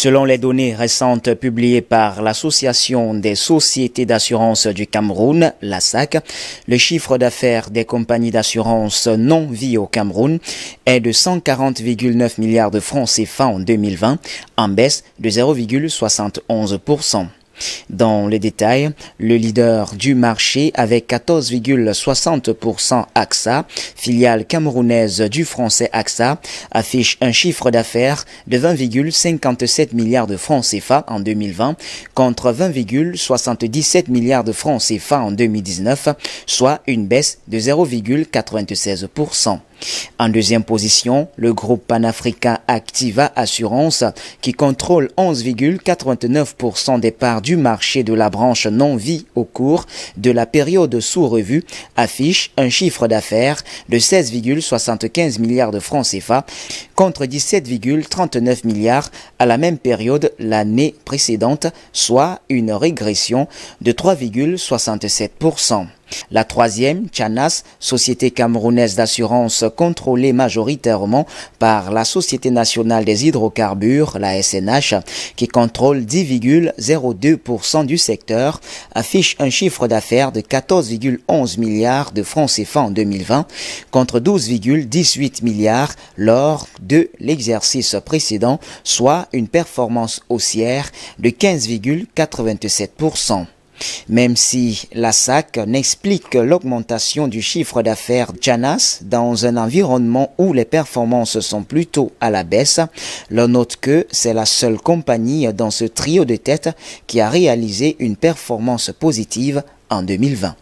Selon les données récentes publiées par l'Association des sociétés d'assurance du Cameroun, l'ASAC, le chiffre d'affaires des compagnies d'assurance non-vie au Cameroun est de 140,9 milliards de francs CFA en 2020, en baisse de 0,71%. Dans les détails, le leader du marché avec 14,60% AXA, filiale camerounaise du français AXA, affiche un chiffre d'affaires de 20,57 milliards de francs CFA en 2020 contre 20,77 milliards de francs CFA en 2019, soit une baisse de 0,96%. En deuxième position, le groupe panafricain Activa Assurance, qui contrôle 11,89% des parts du marché de la branche non-vie au cours de la période sous revue, affiche un chiffre d'affaires de 16,75 milliards de francs CFA contre 17,39 milliards à la même période l'année précédente, soit une régression de 3,67%. La troisième, Chanas, société camerounaise d'assurance contrôlée majoritairement par la Société nationale des hydrocarbures, la SNH, qui contrôle 10,02% du secteur, affiche un chiffre d'affaires de 14,11 milliards de francs CFA en 2020 contre 12,18 milliards lors de l'exercice précédent, soit une performance haussière de 15,87%. Même si la SAC n'explique l'augmentation du chiffre d'affaires Chanas dans un environnement où les performances sont plutôt à la baisse, l'on note que c'est la seule compagnie dans ce trio de tête qui a réalisé une performance positive en 2020.